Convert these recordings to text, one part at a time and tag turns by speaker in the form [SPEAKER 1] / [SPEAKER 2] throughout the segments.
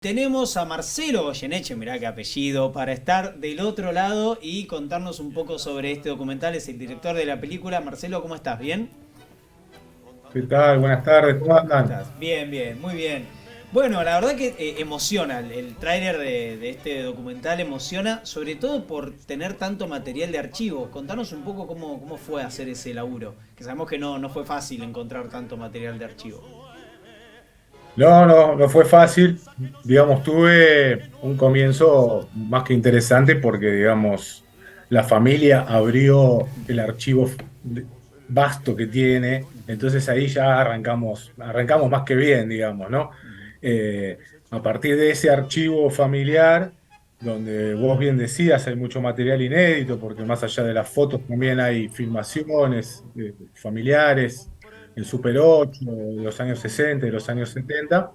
[SPEAKER 1] Tenemos a Marcelo Goyeneche, mirá qué apellido, para estar del otro lado y contarnos un poco sobre este documental. Es el director de la película. Marcelo, ¿cómo estás? ¿Bien?
[SPEAKER 2] ¿Qué tal? Buenas tardes, ¿cómo
[SPEAKER 1] ¿Cómo
[SPEAKER 2] andan?
[SPEAKER 1] estás? Bien, bien, muy bien. Bueno, la verdad que emociona, el tráiler de este documental emociona, sobre todo por tener tanto material de archivo. Contanos un poco cómo fue hacer ese laburo, que sabemos que no fue fácil encontrar tanto material de archivo.
[SPEAKER 2] No fue fácil. Digamos, tuve un comienzo más que interesante porque, digamos, la familia abrió el archivo vasto que tiene. Entonces ahí ya arrancamos más que bien, digamos, ¿no? Eh, a partir de ese archivo familiar, donde vos bien decías, hay mucho material inédito, porque más allá de las fotos también hay filmaciones familiares, el Super 8, de los años 60, de los años 70,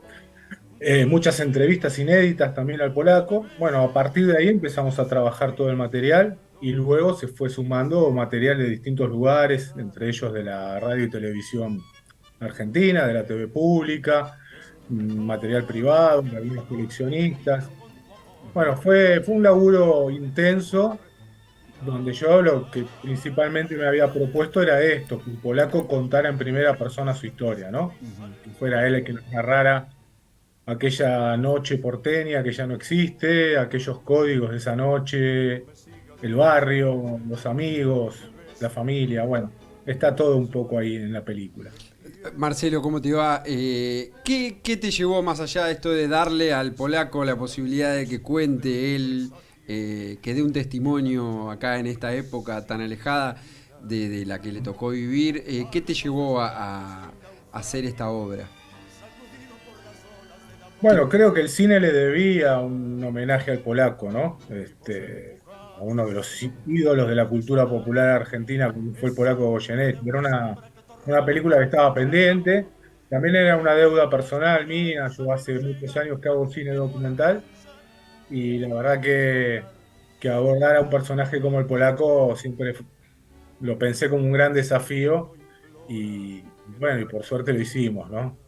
[SPEAKER 2] muchas entrevistas inéditas también al polaco. Bueno, a partir de ahí empezamos a trabajar todo el material y luego se fue sumando material de distintos lugares, entre ellos de la radio y televisión argentina, de la TV pública, material privado, de algunos coleccionistas. Bueno, fue un laburo intenso donde yo lo que principalmente me había propuesto era esto, que el polaco contara en primera persona su historia, ¿no? Que fuera él el que nos narrara aquella noche porteña que ya no existe, aquellos códigos de esa noche, el barrio, los amigos, la familia, bueno, está todo un poco ahí en la película.
[SPEAKER 3] Marcelo, ¿cómo te va? ¿Qué te llevó más allá de esto de darle al polaco la posibilidad de que cuente él, que dé un testimonio acá en esta época tan alejada de la que le tocó vivir? ¿Qué te llevó a hacer esta obra?
[SPEAKER 2] Bueno, creo que el cine le debía un homenaje al polaco, ¿no? A uno de los ídolos de la cultura popular argentina, como fue el polaco Goyeneche. Era una película que estaba pendiente. También era una deuda personal mía. Yo hace muchos años que hago cine documental y la verdad que abordar a un personaje como el polaco siempre lo pensé como un gran desafío y bueno, y por suerte lo hicimos, ¿no?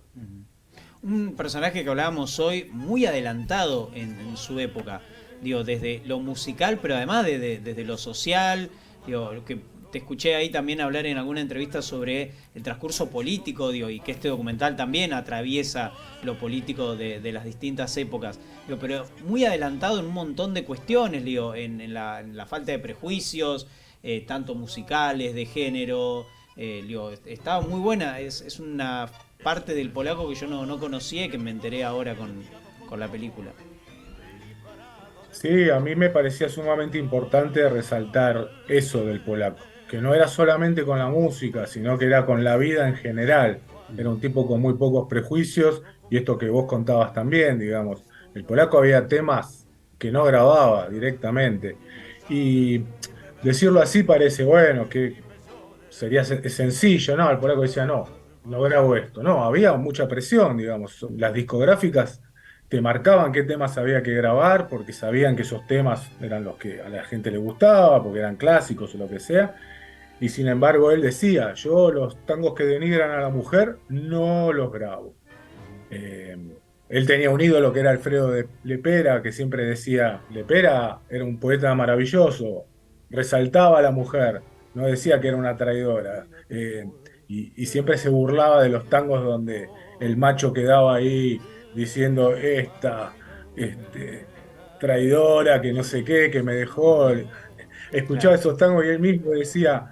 [SPEAKER 1] Un personaje que hablábamos hoy muy adelantado en su época, digo, desde lo musical, pero además desde lo social, digo, lo que te escuché ahí también hablar en alguna entrevista sobre el transcurso político, digo, y que este documental también atraviesa lo político de las distintas épocas, digo, pero muy adelantado en un montón de cuestiones, digo, en la falta de prejuicios, tanto musicales, de género, digo, estaba muy buena, es una parte del polaco que yo no conocía y que me enteré ahora con la película.
[SPEAKER 2] Sí, a mí me parecía sumamente importante resaltar eso del polaco, que no era solamente con la música, sino que era con la vida en general. Era un tipo con muy pocos prejuicios y esto que vos contabas también, digamos. El polaco había temas que no grababa directamente. Y decirlo así parece, bueno, que sería sencillo, ¿no? El polaco decía, no grabo esto. No, había mucha presión, digamos. Las discográficas te marcaban qué temas había que grabar porque sabían que esos temas eran los que a la gente le gustaba, porque eran clásicos o lo que sea. Y sin embargo, él decía, yo los tangos que denigran a la mujer no los grabo. Eh, Él tenía un ídolo que era Alfredo de Lepera, que siempre decía, Lepera era un poeta maravilloso, resaltaba a la mujer, no decía que era una traidora. Y siempre se burlaba de los tangos donde el macho quedaba ahí diciendo, esta, este, traidora, que no sé qué, que me dejó. Escuchaba
[SPEAKER 1] Claro.
[SPEAKER 2] esos tangos y él mismo decía,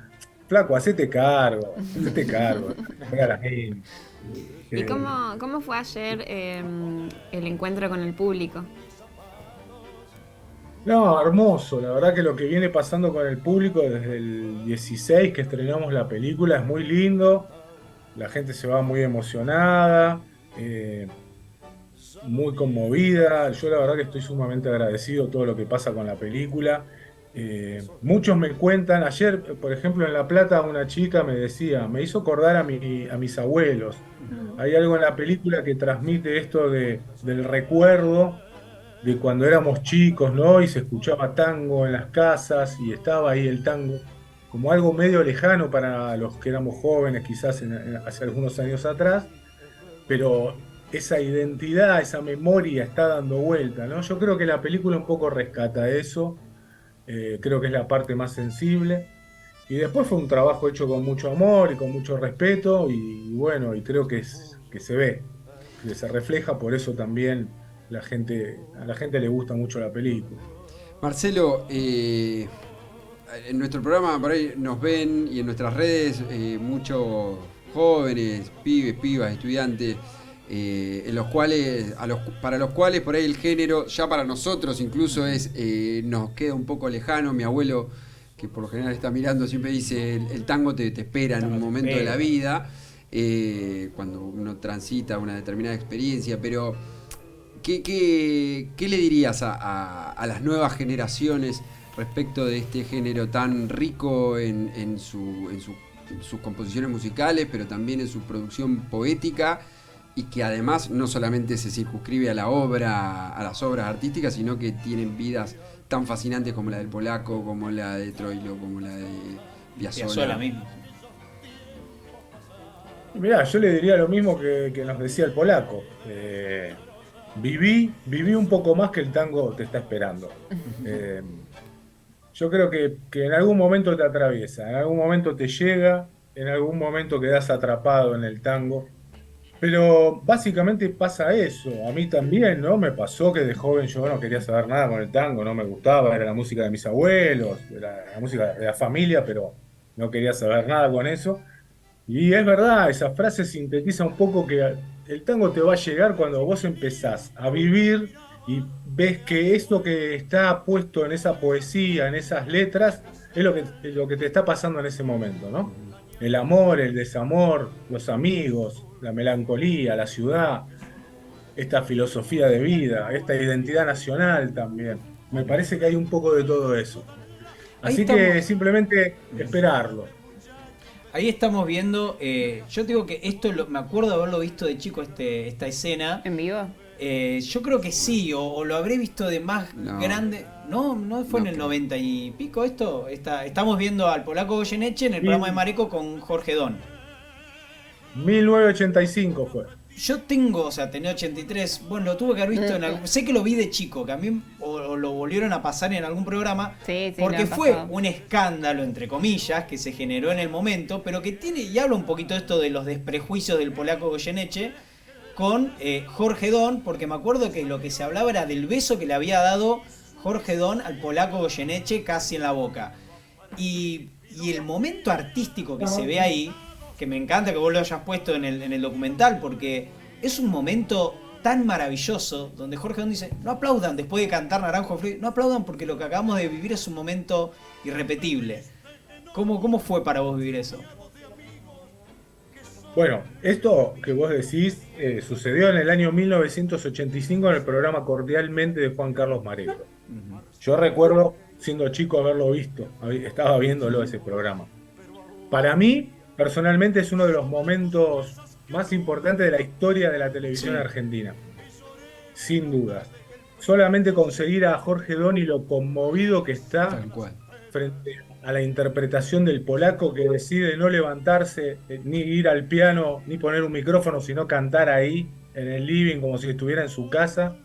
[SPEAKER 2] flaco, hacete cargo, era la misma.
[SPEAKER 4] ¿Y
[SPEAKER 2] Eh,
[SPEAKER 4] cómo fue ayer el encuentro con el público?
[SPEAKER 2] No, hermoso. La verdad que lo que viene pasando con el público desde el 16 que estrenamos la película es muy lindo. La gente se va muy emocionada, muy conmovida. Yo la verdad que estoy sumamente agradecido de todo lo que pasa con la película. Muchos me cuentan, ayer, por ejemplo, en La Plata, una chica me decía, me hizo acordar a mis abuelos. Hay algo en la película que transmite esto del recuerdo de cuando éramos chicos, ¿no? Y se escuchaba tango en las casas y estaba ahí el tango como algo medio lejano para los que éramos jóvenes, quizás hace algunos años atrás, pero esa identidad, esa memoria está dando vuelta, ¿no? Yo creo que la película un poco rescata eso, creo que es la parte más sensible. Y después fue un trabajo hecho con mucho amor y con mucho respeto, y bueno, y creo que se ve, que se refleja, por eso también a la gente le gusta mucho la película.
[SPEAKER 3] Marcelo, en nuestro programa por ahí nos ven y en nuestras redes muchos jóvenes, pibes, pibas, estudiantes, en los cuales, para los cuales por ahí el género, ya para nosotros incluso nos queda un poco lejano. Mi abuelo, que por lo general está mirando, siempre dice, el tango te espera en un momento de la vida, cuando uno transita una determinada experiencia, pero ¿qué le dirías a las nuevas generaciones respecto de este género tan rico en sus composiciones musicales, pero también en su producción poética, y que además no solamente se circunscribe a las obras artísticas, sino que tienen vidas tan fascinantes como la del Polaco, como la de Troilo, como la de Piazzolla
[SPEAKER 1] mismo.
[SPEAKER 2] Mirá, yo le diría lo mismo que nos decía el Polaco. Viví un poco más que el tango te está esperando. Yo creo que en algún momento te atraviesa, en algún momento te llega, en algún momento quedás atrapado en el tango. Pero básicamente pasa eso. A mí también, ¿no? Me pasó que de joven yo no quería saber nada con el tango, no me gustaba, era la música de mis abuelos, era la música de la familia, pero no quería saber nada con eso. Y es verdad, esa frase sintetiza un poco que el tango te va a llegar cuando vos empezás a vivir y ves que esto que está puesto en esa poesía, en esas letras, es lo que te está pasando en ese momento, ¿no? El amor, el desamor, los amigos, la melancolía, la ciudad, esta filosofía de vida, esta identidad nacional también. Me parece que hay un poco de todo eso. Así que simplemente esperarlo.
[SPEAKER 1] Ahí estamos viendo, yo te digo que esto me acuerdo de haberlo visto de chico, esta escena.
[SPEAKER 4] ¿En vivo?
[SPEAKER 1] Yo creo que sí, o lo habré visto de más grande. No fue en el 90 y pico esto. Estamos viendo al Polaco Goyeneche en el programa de Mareco con Jorge Don.
[SPEAKER 2] 1985 fue.
[SPEAKER 1] Yo tenía 83, bueno, lo tuve que haber visto en algún... Sé que lo vi de chico, que a mí o lo volvieron a pasar en algún programa, porque fue un escándalo, entre comillas, que se generó en el momento, pero que tiene, y habla un poquito esto de los desprejuicios del Polaco Goyeneche con Jorge Don, porque me acuerdo que lo que se hablaba era del beso que le había dado Jorge Don al Polaco Goyeneche casi en la boca. Y el momento artístico que se ve ahí, que me encanta que vos lo hayas puesto en el documental, porque es un momento tan maravilloso donde Jorge Don dice, no aplaudan después de cantar Naranjo Frío, no aplaudan porque lo que acabamos de vivir es un momento irrepetible. ¿Cómo fue para vos vivir eso?
[SPEAKER 2] Bueno, esto que vos decís sucedió en el año 1985 en el programa Cordialmente de Juan Carlos Mareco. Yo recuerdo, siendo chico, haberlo visto, estaba viéndolo ese programa. Para mí, personalmente, es uno de los momentos más importantes de la historia de la televisión argentina. Sin duda. Solamente conseguir a Jorge Don y lo conmovido que está frente a la interpretación del Polaco, que decide no levantarse, ni ir al piano, ni poner un micrófono, sino cantar ahí en el living como si estuviera en su casa,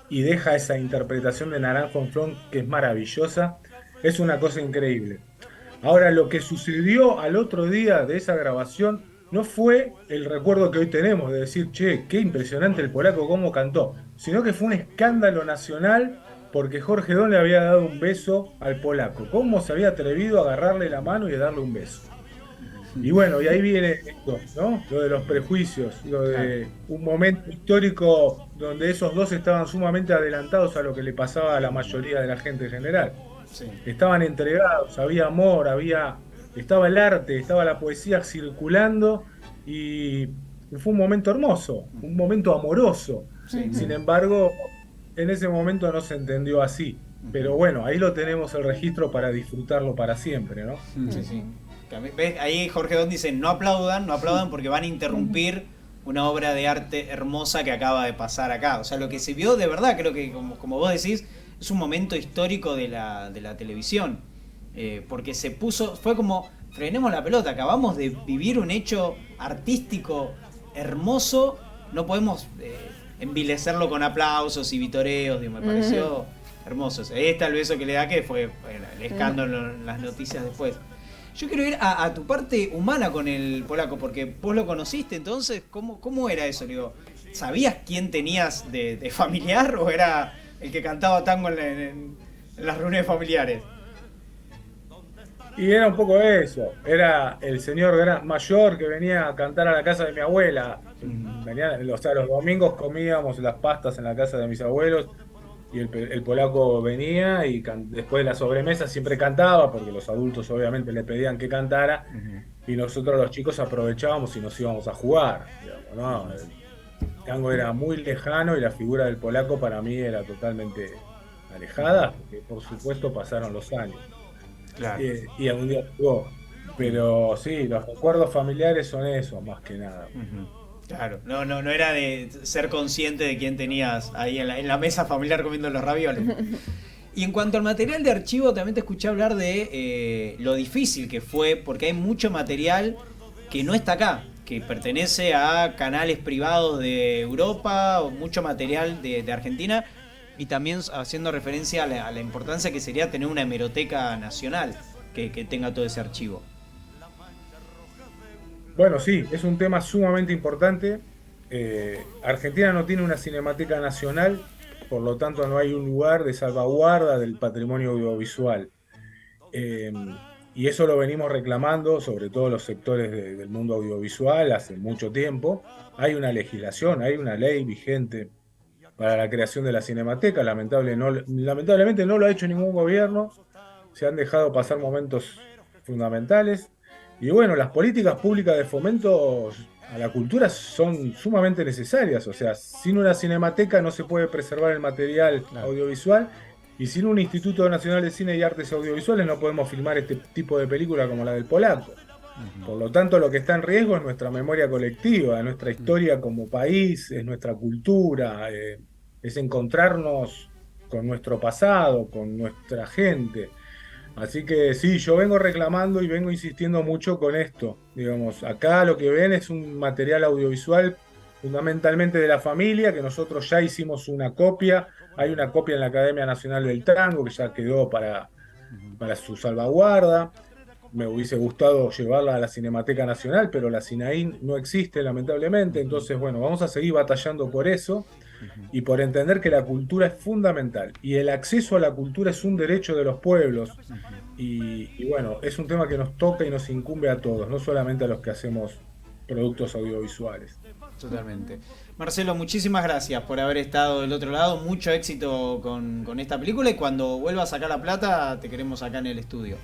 [SPEAKER 2] y deja esa interpretación de Naranjo en Flor que es maravillosa. Es una cosa increíble. Ahora, lo que sucedió al otro día de esa grabación no fue el recuerdo que hoy tenemos de decir, che, qué impresionante el Polaco cómo cantó, sino que fue un escándalo nacional porque Jorge Don le había dado un beso al Polaco. ¿Cómo se había atrevido a agarrarle la mano y a darle un beso? Y bueno, y ahí viene esto, ¿no? Lo de los prejuicios, lo de un momento histórico donde esos dos estaban sumamente adelantados a lo que le pasaba a la mayoría de la gente en general. Sí. Estaban entregados, había amor, estaba el arte, estaba la poesía circulando y fue un momento hermoso, un momento amoroso. Sí. Sin embargo, en ese momento no se entendió así. Pero bueno, ahí lo tenemos el registro para disfrutarlo para siempre, ¿no?
[SPEAKER 1] Sí, sí. ¿Ves? Ahí Jorge Don dice, no aplaudan porque van a interrumpir una obra de arte hermosa que acaba de pasar acá. O sea, lo que se vio de verdad, creo que como vos decís, es un momento histórico de la televisión. Porque fue como, frenemos la pelota, acabamos de vivir un hecho artístico hermoso no podemos envilecerlo con aplausos y vitoreos, digo, me pareció hermoso. Está el beso que le da, que fue el escándalo en las noticias después. Yo quiero ir a tu parte humana con el polaco, porque vos lo conociste, entonces, ¿cómo era eso? Digo, ¿sabías quién tenías de familiar o era el que cantaba tango en las reuniones familiares?
[SPEAKER 2] Y era un poco eso, era el señor mayor que venía a cantar a la casa de mi abuela. Venía, o sea, los domingos comíamos las pastas en la casa de mis abuelos y el polaco venía y después de la sobremesa siempre cantaba, porque los adultos obviamente le pedían que cantara, y nosotros los chicos aprovechábamos y nos íbamos a jugar, digamos, ¿no? El tango era muy lejano y la figura del polaco para mí era totalmente alejada, porque por supuesto pasaron los años.
[SPEAKER 1] Claro.
[SPEAKER 2] Y algún día jugó. Pero sí, los recuerdos familiares son eso, más que nada.
[SPEAKER 1] Claro, no era de ser consciente de quién tenías ahí en la mesa familiar comiendo los ravioles. Y en cuanto al material de archivo, también te escuché hablar de lo difícil que fue, porque hay mucho material que no está acá, que pertenece a canales privados de Europa, o mucho material de Argentina, y también haciendo referencia a la importancia que sería tener una hemeroteca nacional que tenga todo ese archivo.
[SPEAKER 2] Bueno, sí, es un tema sumamente importante. Argentina no tiene una cinemateca nacional, por lo tanto no hay un lugar de salvaguarda del patrimonio audiovisual. Eh, y eso lo venimos reclamando, sobre todo los sectores del mundo audiovisual, hace mucho tiempo. Hay una legislación, hay una ley vigente para la creación de la cinemateca. Lamentablemente no lo ha hecho ningún gobierno. Se han dejado pasar momentos fundamentales. Y bueno, las políticas públicas de fomento a la cultura son sumamente necesarias. O sea, sin una cinemateca no se puede preservar el material audiovisual, y sin un Instituto Nacional de Cine y Artes Audiovisuales no podemos filmar este tipo de película como la del polaco. Por lo tanto, lo que está en riesgo es nuestra memoria colectiva, nuestra historia como país, es nuestra cultura, es encontrarnos con nuestro pasado, con nuestra gente. Así que sí, yo vengo reclamando y vengo insistiendo mucho con esto. Digamos, acá lo que ven es un material audiovisual fundamentalmente de la familia, que nosotros ya hicimos una copia. Hay una copia en la Academia Nacional del Tango que ya quedó para su salvaguarda. Me hubiese gustado llevarla a la Cinemateca Nacional, pero la CINAIN no existe, lamentablemente. Entonces, bueno, vamos a seguir batallando por eso y por entender que la cultura es fundamental. Y el acceso a la cultura es un derecho de los pueblos. Y bueno, es un tema que nos toca y nos incumbe a todos, no solamente a los que hacemos productos audiovisuales.
[SPEAKER 1] Totalmente. Marcelo, muchísimas gracias por haber estado del otro lado. Mucho éxito con esta película, y cuando vuelvas a sacar la plata, te queremos acá en el estudio.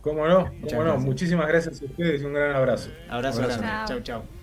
[SPEAKER 2] ¿Cómo no?
[SPEAKER 1] Muchas
[SPEAKER 2] ¿Cómo no?
[SPEAKER 1] gracias.
[SPEAKER 2] Muchísimas gracias a ustedes y un gran abrazo.
[SPEAKER 1] Abrazo grande.
[SPEAKER 4] Chao.
[SPEAKER 1] Chau, chau.